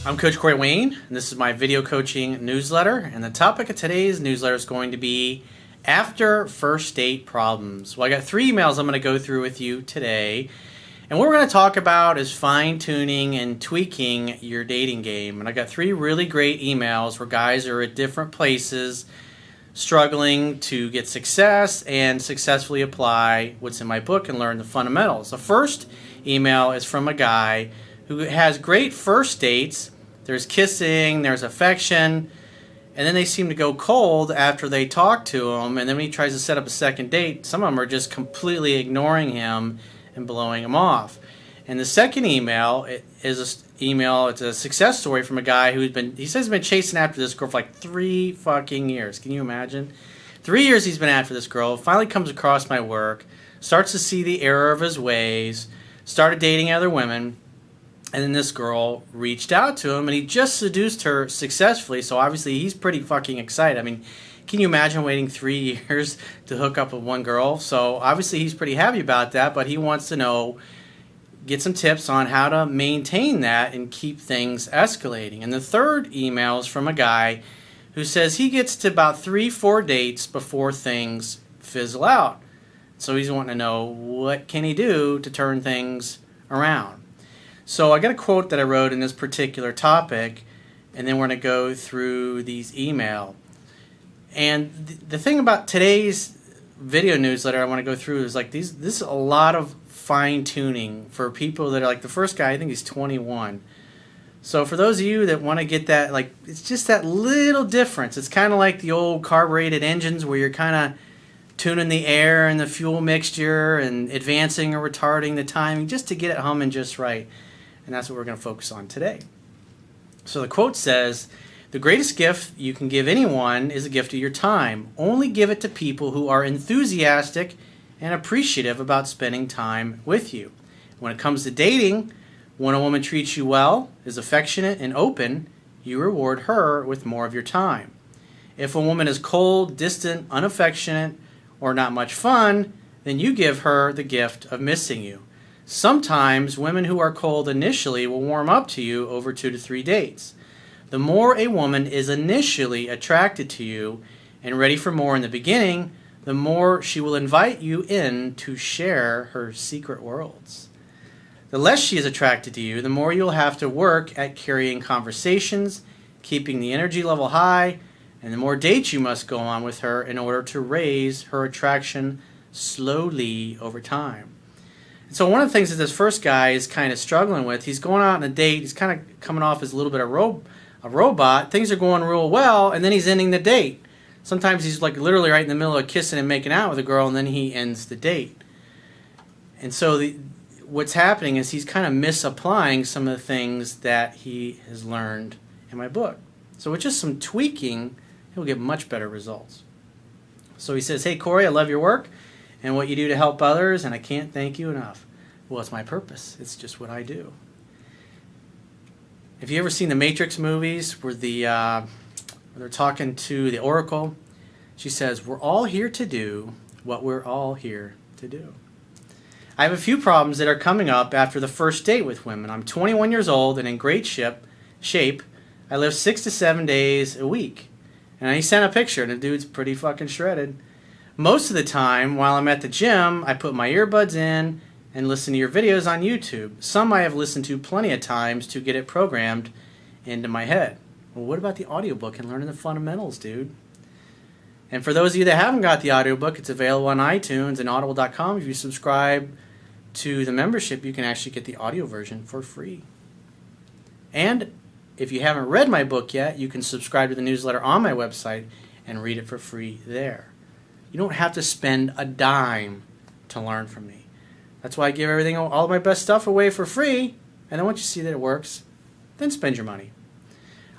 I'm Coach Corey Wayne, and this is my video coaching newsletter. And the topic of today's newsletter is going to be after first date problems. Well, I got 3 emails I'm going to go through with you today. And what we're going to talk about is fine-tuning and tweaking your dating game. And I got 3 really great emails where guys are at different places struggling to get success and successfully apply what's in my book and learn the fundamentals. The first email is from a guy who has great first dates. There's kissing, there's affection, and then they seem to go cold after they talk to him, and then when he tries to set up a second date, some of them are just completely ignoring him and blowing him off. And the second email it's a success story from a guy he says he's been chasing after this girl for like 3 fucking years. Can you imagine? 3 years he's been after this girl, finally comes across my work, starts to see the error of his ways, started dating other women, and then this girl reached out to him and he just seduced her successfully, so obviously he's pretty fucking excited. I mean, can you imagine waiting 3 years to hook up with one girl? So obviously he's pretty happy about that, but he wants to get some tips on how to maintain that and keep things escalating. And the third email is from a guy who says he gets to about 3-4 dates before things fizzle out. So he's wanting to know what can he do to turn things around. So I got a quote that I wrote in this particular topic, and then we're going to go through these emails. And the thing about today's video newsletter I want to go through is like this is a lot of fine-tuning for people that are like the first guy, I think he's 21. So for those of you that want to get that, like, it's just that little difference. It's kind of like the old carbureted engines where you're kind of tuning the air and the fuel mixture and advancing or retarding the timing just to get it humming just right. And that's what we're going to focus on today. So the quote says, "The greatest gift you can give anyone is a gift of your time. Only give it to people who are enthusiastic and appreciative about spending time with you. When it comes to dating, when a woman treats you well, is affectionate and open, you reward her with more of your time. If a woman is cold, distant, unaffectionate, or not much fun, then you give her the gift of missing you. Sometimes women who are cold initially will warm up to you over 2 to 3 dates. The more a woman is initially attracted to you and ready for more in the beginning, the more she will invite you in to share her secret worlds. The less she is attracted to you, the more you'll have to work at carrying conversations, keeping the energy level high, and the more dates you must go on with her in order to raise her attraction slowly over time." And so one of the things that this first guy is kind of struggling with, he's going out on a date, he's kind of coming off as a little bit of a robot, things are going real well, and then he's ending the date. Sometimes he's like literally right in the middle of kissing and making out with a girl, and then he ends the date. And so what's happening is he's kind of misapplying some of the things that he has learned in my book. So with just some tweaking, he'll get much better results. So he says, "Hey Corey, I love your work and what you do to help others, and I can't thank you enough." Well, it's my purpose. It's just what I do. Have you ever seen the Matrix movies where they're talking to the Oracle? She says, "We're all here to do what we're all here to do." I have a few problems that are coming up after the first date with women. I'm 21 years old and in great shape. I live 6 to 7 days a week. And he sent a picture, and the dude's pretty fucking shredded. Most of the time, while I'm at the gym, I put my earbuds in and listen to your videos on YouTube. Some I have listened to plenty of times to get it programmed into my head. Well, what about the audiobook and learning the fundamentals, dude? And for those of you that haven't got the audiobook, it's available on iTunes and audible.com. If you subscribe to the membership, you can actually get the audio version for free. And if you haven't read my book yet, you can subscribe to the newsletter on my website and read it for free there. You don't have to spend a dime to learn from me. That's why I give everything, all of my best stuff away for free, and then once you see that it works, then spend your money.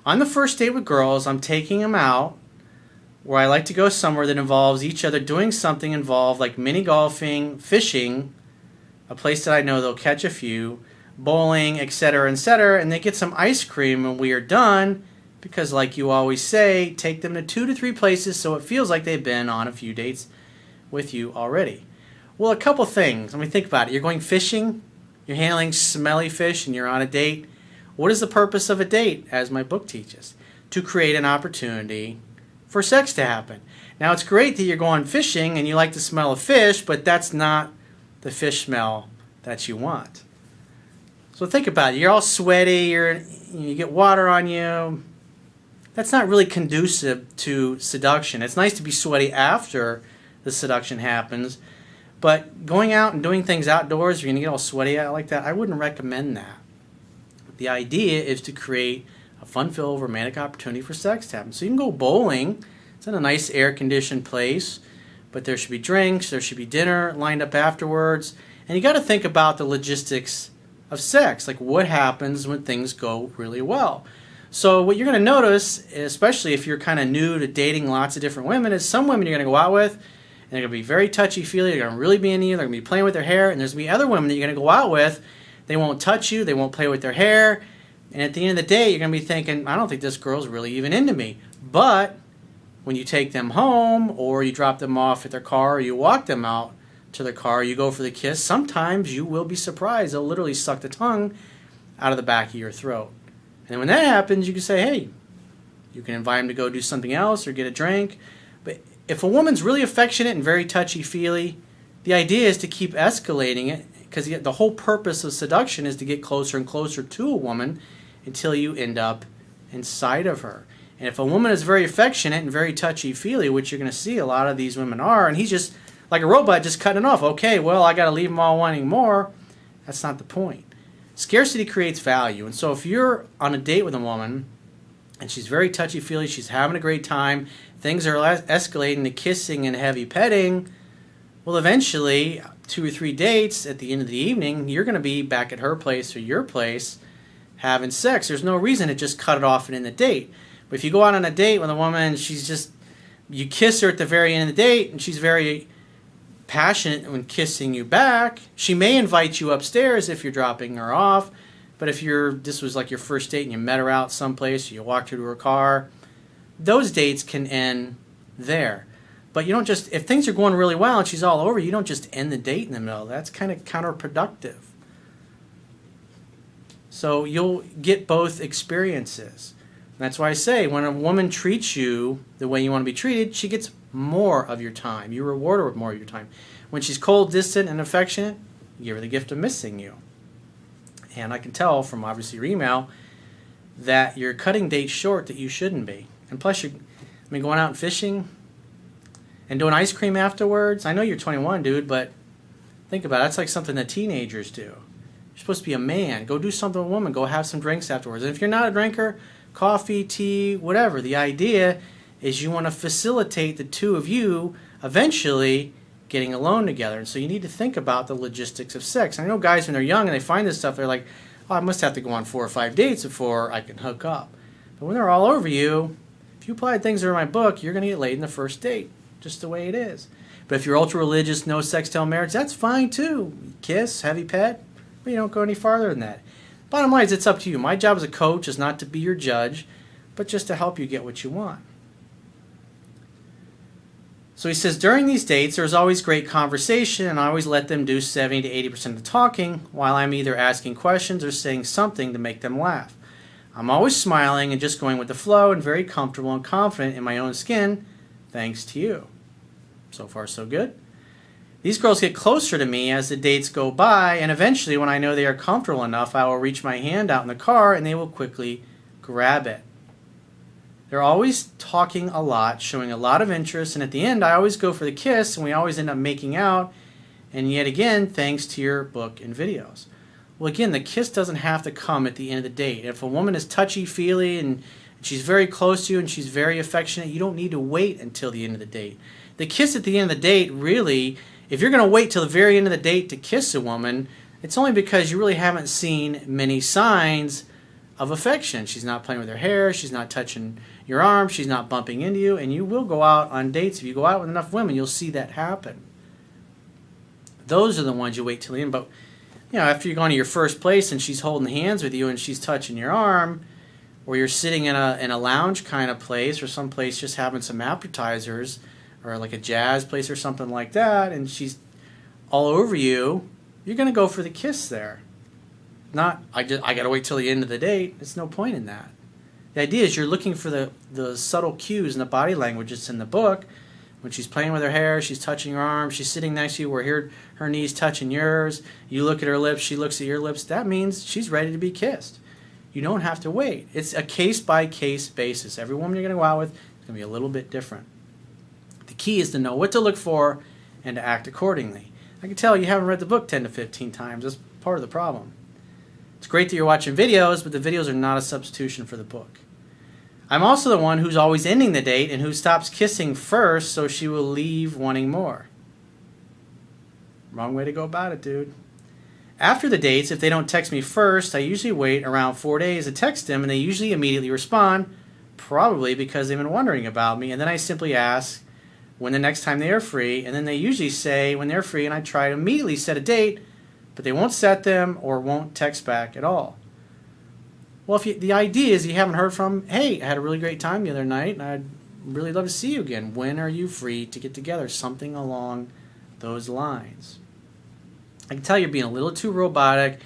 On the first date with girls, I'm taking them out where I like to go somewhere that involves each other doing something involved, like mini golfing, fishing, a place that I know they'll catch a few, bowling, etc., and they get some ice cream when we are done, because like you always say, take them to 2 to 3 places so it feels like they've been on a few dates with you already. Well, a couple things. Let me think about it. You're going fishing, you're handling smelly fish, and you're on a date. What is the purpose of a date, as my book teaches? To create an opportunity for sex to happen. Now, it's great that you're going fishing and you like the smell of fish, but that's not the fish smell that you want. So think about it. You're all sweaty, you get water on you. That's not really conducive to seduction. It's nice to be sweaty after the seduction happens, but going out and doing things outdoors, you're going to get all sweaty out like that, I wouldn't recommend that. The idea is to create a fun-filled romantic opportunity for sex to happen. So you can go bowling. It's in a nice air-conditioned place, but there should be drinks, there should be dinner lined up afterwards, and you got to think about the logistics of sex, like what happens when things go really well. So what you're going to notice, especially if you're kind of new to dating lots of different women, is some women you're going to go out with, and they're going to be very touchy-feely, they're going to really be into you, they're going to be playing with their hair, and there's going to be other women that you're going to go out with, they won't touch you, they won't play with their hair, and at the end of the day, you're going to be thinking, I don't think this girl's really even into me. But when you take them home, or you drop them off at their car, or you walk them out to their car, you go for the kiss, sometimes you will be surprised. They'll literally suck the tongue out of the back of your throat. And when that happens, you can say, hey, you can invite them to go do something else or get a drink. But if a woman's really affectionate and very touchy-feely, the idea is to keep escalating it, because the whole purpose of seduction is to get closer and closer to a woman until you end up inside of her. And if a woman is very affectionate and very touchy-feely, which you're going to see a lot of these women are, and he's just like a robot just cutting it off. Okay, well, I got to leave them all wanting more. That's not the point. Scarcity creates value. And so if you're on a date with a woman and she's very touchy-feely, she's having a great time, things are escalating to kissing and heavy petting, well, eventually, 2 or 3 dates at the end of the evening, you're going to be back at her place or your place having sex. There's no reason to just cut it off and end the date. But if you go out on a date with a woman, you kiss her at the very end of the date, and she's very passionate when kissing you back, she may invite you upstairs if you're dropping her off. But if this was like your first date and you met her out someplace, you walked her to her car, those dates can end there. But you don't just, if things are going really well and she's all over, you don't just end the date in the middle. That's kind of counterproductive. So you'll get both experiences. And that's why I say when a woman treats you the way you want to be treated, she gets more of your time. You reward her with more of your time. When she's cold, distant, and affectionate, you give her the gift of missing you. And I can tell from obviously your email that you're cutting dates short that you shouldn't be. And plus, going out and fishing and doing ice cream afterwards. I know you're 21, dude, but think about it. That's like something that teenagers do. You're supposed to be a man. Go do something with a woman. Go have some drinks afterwards. And if you're not a drinker, coffee, tea, whatever. The idea is you want to facilitate the two of you eventually getting alone together. And so you need to think about the logistics of sex. I know guys when they're young and they find this stuff, they're like, oh, I must have to go on 4 or 5 dates before I can hook up. But when they're all over you, if you apply things that are in my book, you're going to get laid in the first date. Just the way it is. But if you're ultra-religious, no sex till marriage, that's fine too. Kiss, heavy pet, but you don't go any farther than that. Bottom line is it's up to you. My job as a coach is not to be your judge, but just to help you get what you want. So he says, during these dates, there's always great conversation, and I always let them do 70 to 80% of the talking while I'm either asking questions or saying something to make them laugh. I'm always smiling and just going with the flow and very comfortable and confident in my own skin, thanks to you. So far, so good. These girls get closer to me as the dates go by, and eventually, when I know they are comfortable enough, I will reach my hand out in the car and they will quickly grab it. They're always talking a lot, showing a lot of interest, and at the end, I always go for the kiss, and we always end up making out, and yet again, thanks to your book and videos. Well, again, the kiss doesn't have to come at the end of the date. If a woman is touchy-feely and she's very close to you and she's very affectionate, you don't need to wait until the end of the date. The kiss at the end of the date, really, if you're going to wait till the very end of the date to kiss a woman, it's only because you really haven't seen many signs of affection. She's not playing with her hair, she's not touching your arm, she's not bumping into you, and you will go out on dates. If you go out with enough women, you'll see that happen. Those are the ones you wait till the end. But after you're going to your first place and she's holding hands with you and she's touching your arm, or you're sitting in a lounge kind of place or someplace just having some appetizers, or like a jazz place or something like that, and she's all over you, you're going to go for the kiss there. not I got to wait till the end of the date. There's no point in that. The idea is you're looking for the subtle cues and the body language that's in the book. When she's playing with her hair, she's touching her arm, she's sitting next to you where her knees touching yours, you look at her lips, she looks at your lips, that means she's ready to be kissed. You don't have to wait. It's a case-by-case basis. Every woman you're going to go out with is going to be a little bit different. The key is to know what to look for and to act accordingly. I can tell you haven't read the book 10 to 15 times. That's part of the problem. It's great that you're watching videos, but the videos are not a substitution for the book. I'm also the one who's always ending the date and who stops kissing first so she will leave wanting more. Wrong way to go about it, dude. After the dates, if they don't text me first, I usually wait around 4 days to text them, and they usually immediately respond, probably because they've been wondering about me, and then I simply ask when the next time they are free, and then they usually say when they're free, and I try to immediately set a date, but they won't set them or won't text back at all. Well, the idea is you haven't heard from, hey, I had a really great time the other night, and I'd really love to see you again. When are you free to get together? Something along those lines. I can tell you're being a little too robotic,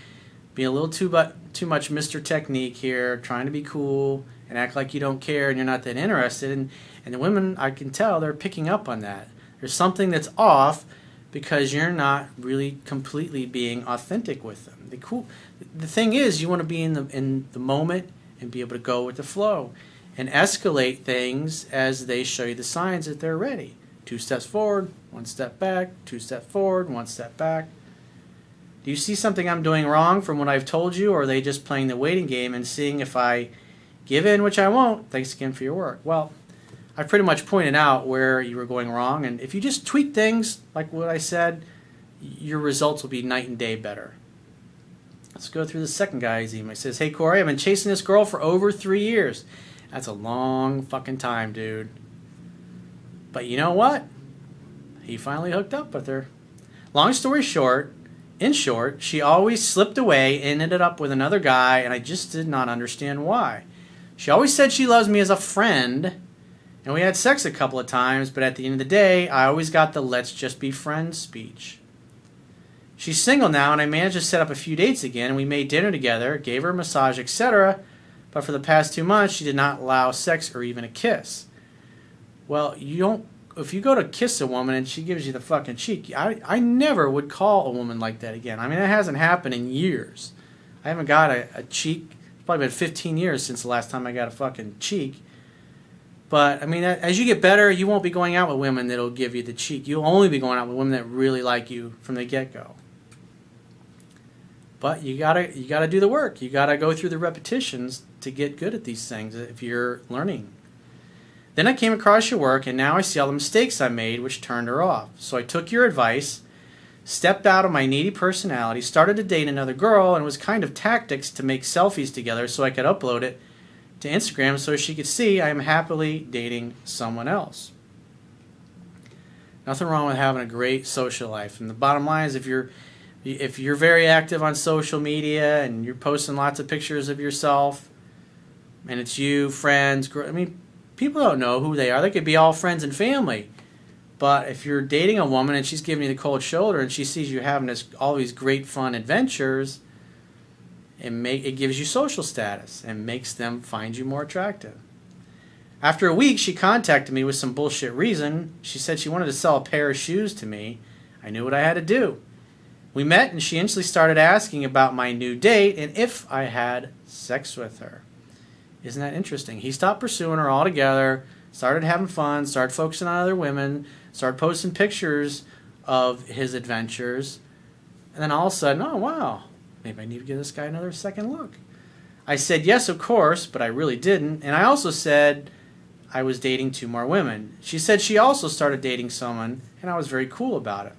being a little too much Mr. Technique here, trying to be cool and act like you don't care and you're not that interested. And the women, I can tell, they're picking up on that. There's something that's off because you're not really completely being authentic with them. The thing is, you want to be in the moment and be able to go with the flow and escalate things as they show you the signs that they're ready. 2 steps forward, 1 step back, 2 steps forward, 1 step back. Do you see something I'm doing wrong from what I've told you, or are they just playing the waiting game and seeing if I give in, which I won't? Thanks again for your work. Well, I pretty much pointed out where you were going wrong, and if you just tweak things like what I said, your results will be night and day better. Let's go through the second guy's email. He says, hey, Corey, I've been chasing this girl for over 3 years. That's a long fucking time, dude. But you know what? He finally hooked up with her. Long story short, in short, she always slipped away and ended up with another guy, and I just did not understand why. She always said she loves me as a friend, and we had sex a couple of times, but at the end of the day, I always got the let's just be friends speech. She's single now, and I managed to set up a few dates again, and we made dinner together, gave her a massage, etc., but for the past 2 months, she did not allow sex or even a kiss. Well, if you go to kiss a woman and she gives you the fucking cheek, I never would call a woman like that again. I mean, that hasn't happened in years. I haven't got a cheek. It's probably been 15 years since the last time I got a fucking cheek. But, I mean, as you get better, you won't be going out with women that'll give you the cheek. You'll only be going out with women that really like you from the get-go. But you gotta do the work. You gotta go through the repetitions to get good at these things if you're learning. Then I came across your work, and now I see all the mistakes I made, which turned her off. So I took your advice, stepped out of my needy personality, started to date another girl, and it was kind of tactics to make selfies together so I could upload it to Instagram so she could see I am happily dating someone else. Nothing wrong with having a great social life. And the bottom line is if you're very active on social media and you're posting lots of pictures of yourself and it's you, friends, I mean, people don't know who they are. They could be all friends and family. But if you're dating a woman and she's giving you the cold shoulder and she sees you having all these great fun adventures, it gives you social status and makes them find you more attractive. After a week, she contacted me with some bullshit reason. She said she wanted to sell a pair of shoes to me. I knew what I had to do. We met and she instantly started asking about my new date and if I had sex with her. Isn't that interesting? He stopped pursuing her altogether, started having fun, started focusing on other women, started posting pictures of his adventures, and then all of a sudden, oh wow, maybe I need to give this guy another second look. I said yes, of course, but I really didn't, and I also said I was dating 2 more women. She said she also started dating someone, and I was very cool about it.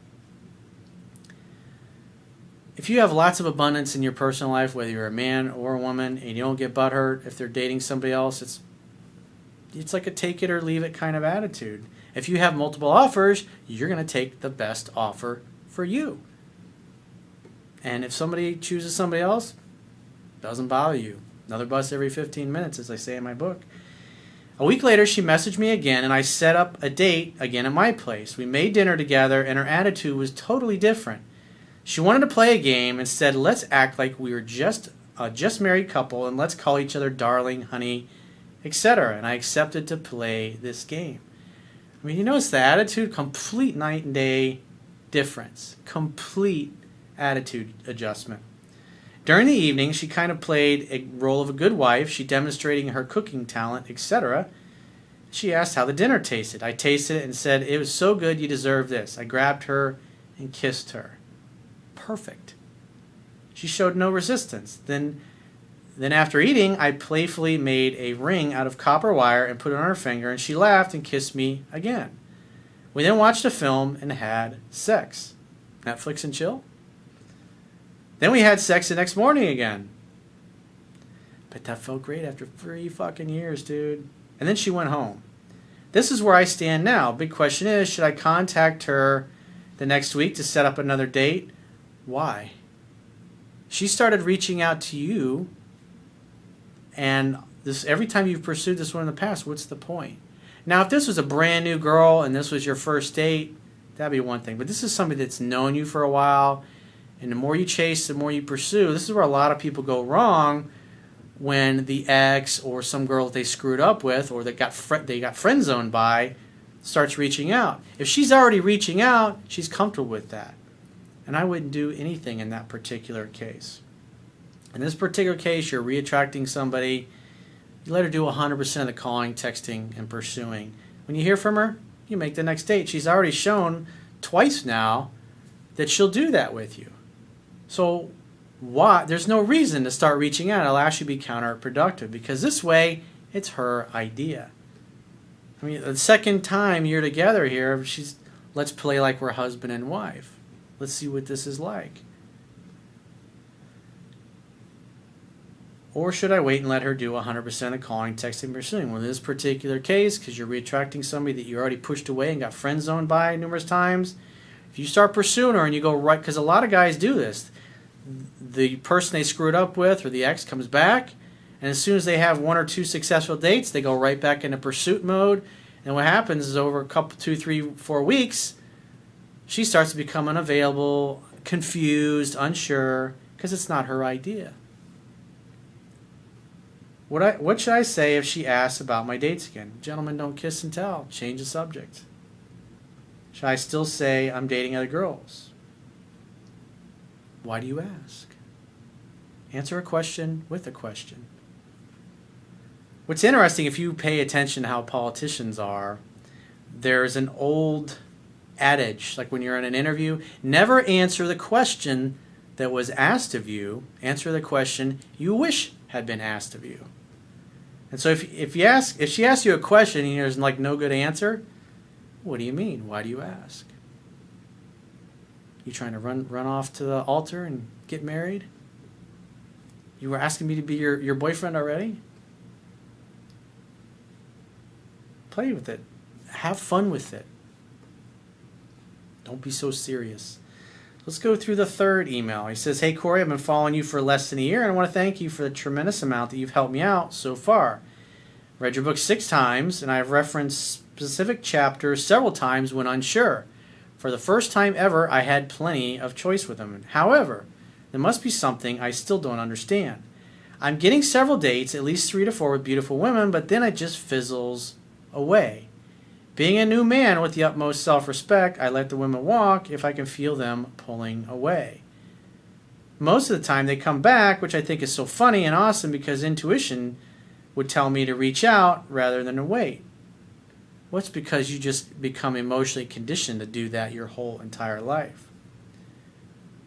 If you have lots of abundance in your personal life, whether you're a man or a woman, and you don't get butthurt if they're dating somebody else, it's like a take it or leave it kind of attitude. If you have multiple offers, you're going to take the best offer for you. And if somebody chooses somebody else, it doesn't bother you. Another bus every 15 minutes, as I say in my book. A week later, she messaged me again, and I set up a date again at my place. We made dinner together, and her attitude was totally different. She wanted to play a game and said, let's act like we were just a just married couple and let's call each other darling, honey, etc. And I accepted to play this game. I mean, you notice the attitude, complete night and day difference, complete attitude adjustment. During the evening, she kind of played a role of a good wife. She demonstrating her cooking talent, etc. She asked how the dinner tasted. I tasted it and said, it was so good, you deserve this. I grabbed her and kissed her. Perfect. She showed no resistance. Then after eating, I playfully made a ring out of copper wire and put it on her finger, and she laughed and kissed me again. We then watched a film and had sex. Netflix and chill. Then we had sex the next morning again. But that felt great after 3 fucking years, dude. And then she went home. This is where I stand now. Big question is, should I contact her the next week to set up another date? Why? She started reaching out to you, and this every time you've pursued this one in the past, what's the point? Now, if this was a brand new girl and this was your first date, that'd be one thing. But this is somebody that's known you for a while, and the more you chase, the more you pursue. This is where a lot of people go wrong when the ex or some girl that they screwed up with or that they got friend zoned by starts reaching out. If she's already reaching out, she's comfortable with that. And I wouldn't do anything in that particular case. In this particular case, you're reattracting somebody. You let her do 100% of the calling, texting, and pursuing. When you hear from her, you make the next date. She's already shown twice now that she'll do that with you. So why? There's no reason to start reaching out. It'll actually be counterproductive because this way, it's her idea. I mean, the second time you're together here, let's play like we're husband and wife. Let's see what this is like. Or should I wait and let her do 100% of calling, texting, pursuing? Well, in this particular case, because you're reattracting somebody that you already pushed away and got friend zoned by numerous times, if you start pursuing her and you go right, because a lot of guys do this, the person they screwed up with or the ex comes back, and as soon as they have 1 or 2 successful dates, they go right back into pursuit mode. And what happens is over a couple, 2, 3, 4 weeks, she starts to become unavailable, confused, unsure, because it's not her idea. What should I say if she asks about my dates again? Gentlemen, don't kiss and tell. Change the subject. Should I still say I'm dating other girls? Why do you ask? Answer a question with a question. What's interesting, if you pay attention to how politicians are, there's an old adage, like when you're in an interview, never answer the question that was asked of you. Answer the question you wish had been asked of you. And so if she asks you a question and there's like no good answer, what do you mean? Why do you ask? You trying to run off to the altar and get married? You were asking me to be your boyfriend already? Play with it. Have fun with it. Don't be so serious. Let's go through the third email. He says, hey, Corey, I've been following you for less than a year, and I want to thank you for the tremendous amount that you've helped me out so far. Read your book 6 times, and I've referenced specific chapters several times when unsure. For the first time ever, I had plenty of choice with them. However, there must be something I still don't understand. I'm getting several dates, at least 3 to 4 with beautiful women, but then it just fizzles away. Being a new man with the utmost self-respect, I let the women walk if I can feel them pulling away. Most of the time they come back, which I think is so funny and awesome because intuition would tell me to reach out rather than to wait. Well, it's because you just become emotionally conditioned to do that your whole entire life.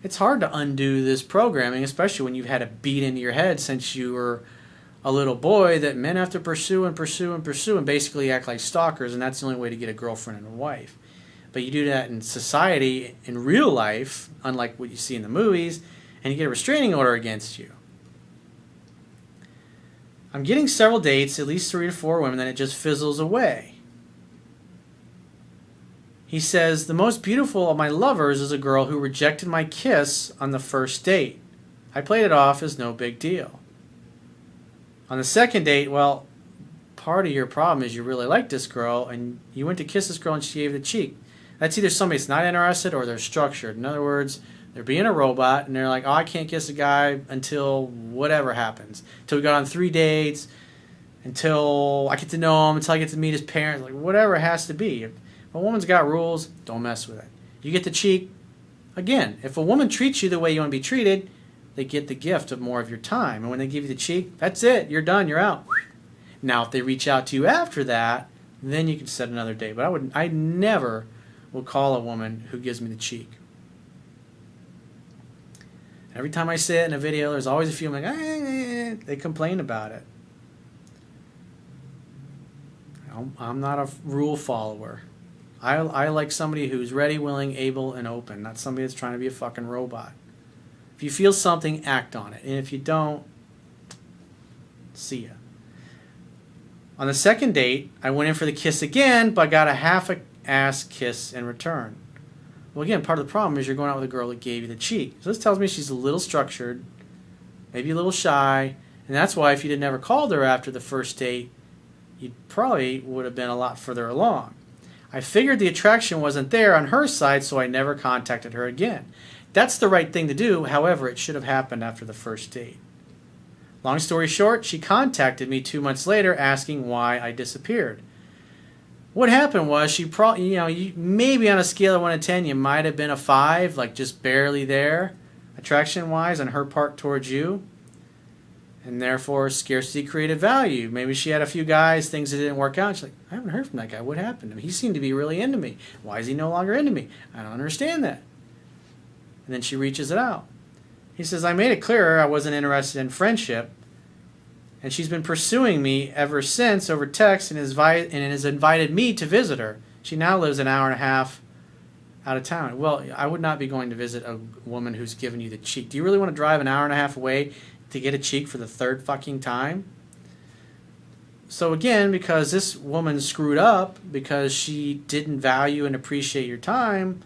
It's hard to undo this programming, especially when you've had it beat into your head since you were a little boy that men have to pursue and pursue and pursue and basically act like stalkers, and that's the only way to get a girlfriend and a wife. But you do that in society, in real life, unlike what you see in the movies, and you get a restraining order against you. I'm getting several dates, at least 3 to 4 women, then it just fizzles away. He says, the most beautiful of my lovers is a girl who rejected my kiss on the first date. I played it off as no big deal. On the second date, well, part of your problem is you really like this girl, and you went to kiss this girl and she gave the cheek. That's either somebody that's not interested or they're structured. In other words, They're being a robot, and they're like, oh, I can't kiss a guy until whatever happens. Until we go on 3 dates, until I get to know him, until I get to meet his parents, like whatever it has to be. If a woman's got rules, don't mess with it. You get the cheek. Again, if a woman treats you the way you want to be treated, they get the gift of more of your time. And when they give you the cheek, that's it. You're done. You're out. Now, if they reach out to you after that, then you can set another date. But I never will call a woman who gives me the cheek. Every time I say it in a video, there's always a few like, they complain about it. I'm not a rule follower. I like somebody who's ready, willing, able, and open, not somebody that's trying to be a fucking robot. If you feel something, act on it. And if you don't, see ya. On the second date, I went in for the kiss again, but got a half-ass kiss in return. Well, again, part of the problem is you're going out with a girl that gave you the cheek. So this tells me she's a little structured, maybe a little shy, and that's why if you had never called her after the first date, you probably would have been a lot further along. I figured the attraction wasn't there on her side, so I never contacted her again. That's the right thing to do. However, it should have happened after the first date. Long story short, she contacted me 2 months later asking why I disappeared. What happened was she probably, maybe on a scale of 1 to 10, you might have been a 5, like just barely there, attraction-wise, on her part towards you. And therefore, scarcity created value. Maybe she had a few guys, things that didn't work out. She's like, I haven't heard from that guy. What happened to him? He seemed to be really into me. Why is he no longer into me? I don't understand that. And then she reaches it out. He says, I made it clear I wasn't interested in friendship. And she's been pursuing me ever since over text and has invited me to visit her. She now lives an hour and a half out of town. Well, I would not be going to visit a woman who's given you the cheek. Do you really want to drive an hour and a half away to get a cheek for the third fucking time? So again, because this woman screwed up, because she didn't value and appreciate your time,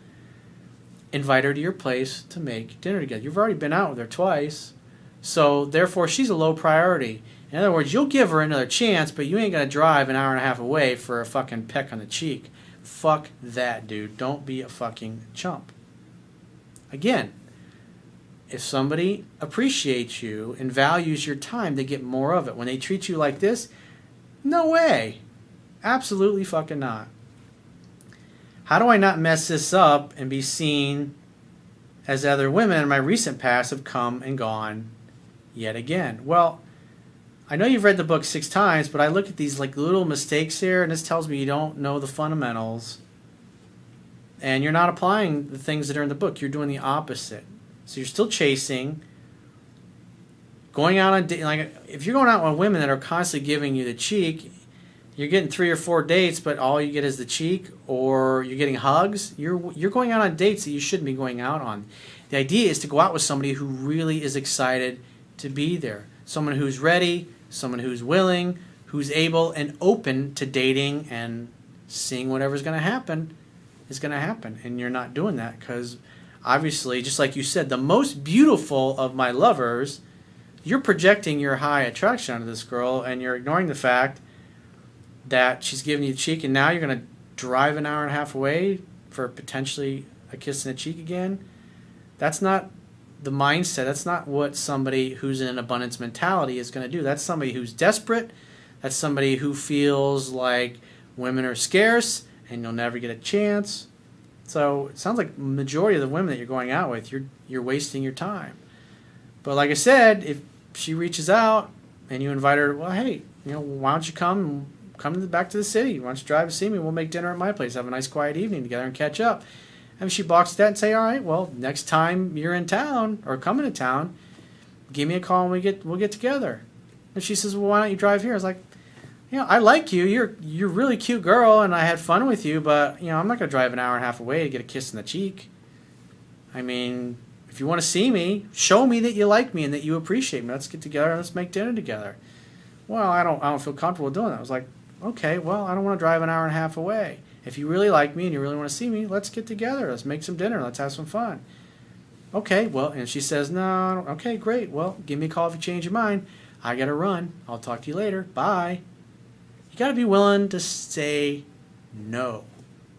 invite her to your place to make dinner together. You've already been out with her twice. So therefore, she's a low priority. In other words, you'll give her another chance, but you ain't going to drive an hour and a half away for a fucking peck on the cheek. Fuck that, dude. Don't be a fucking chump. Again, if somebody appreciates you and values your time, they get more of it. When they treat you like this, no way. Absolutely fucking not. How do I not mess this up and be seen as other women in my recent past have come and gone yet again? Well, I know you've read the book 6 times, but I look at these like little mistakes here, and this tells me you don't know the fundamentals, and you're not applying the things that are in the book. You're doing the opposite. So you're still chasing, going out on like if you're going out with women that are constantly giving you the cheek, you're getting 3 or 4 dates, but all you get is the cheek, or you're getting hugs. You're going out on dates that you shouldn't be going out on. The idea is to go out with somebody who really is excited to be there, someone who's ready, someone who's willing, who's able and open to dating and seeing whatever's going to happen is going to happen. And you're not doing that because obviously, just like you said, the most beautiful of my lovers, you're projecting your high attraction onto this girl, and you're ignoring the fact that she's giving you the cheek, and now you're going to drive an hour and a half away for potentially a kiss in the cheek again. That's not the mindset. That's not what somebody who's in an abundance mentality is going to do. That's somebody who's desperate. That's somebody who feels like women are scarce and you'll never get a chance. So it sounds like the majority of the women that you're going out with, you're wasting your time. But like I said, if she reaches out and you invite her, well, hey, why don't you come back to the city? Why don't you drive to see me? We'll make dinner at my place, have a nice quiet evening together and catch up. And she balks at that and say, all right, well, next time you're in town or coming to town, give me a call and we'll get together. And she says, well, why don't you drive here? I was like, I like you. You're a really cute girl, and I had fun with you, but I'm not going to drive an hour and a half away to get a kiss in the cheek. I mean, if you want to see me, show me that you like me and that you appreciate me. Let's get together and let's make dinner together. Well, I don't feel comfortable doing that. I was like, okay, well, I don't want to drive an hour and a half away. If you really like me and you really want to see me, let's get together. Let's make some dinner. Let's have some fun. Okay, well, and she says, no, okay, great. Well, give me a call if you change your mind. I got to run. I'll talk to you later. Bye. You got to be willing to say no.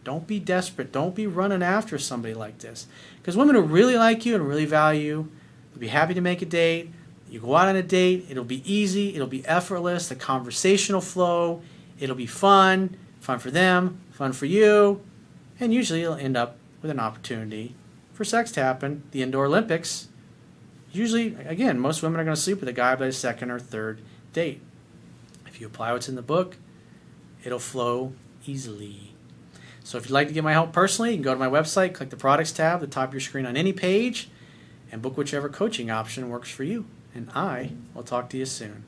Don't be desperate. Don't be running after somebody like this. Because women who really like you and really value you will be happy to make a date. You go out on a date, it'll be easy, it'll be effortless, the conversational flow, it'll be fun for them, fun for you, and usually you'll end up with an opportunity for sex to happen. The indoor Olympics, usually, again, most women are going to sleep with a guy by the second or third date. If you apply what's in the book, it'll flow easily. So if you'd like to get my help personally, you can go to my website, click the products tab at the top of your screen on any page, and book whichever coaching option works for you. And I will talk to you soon.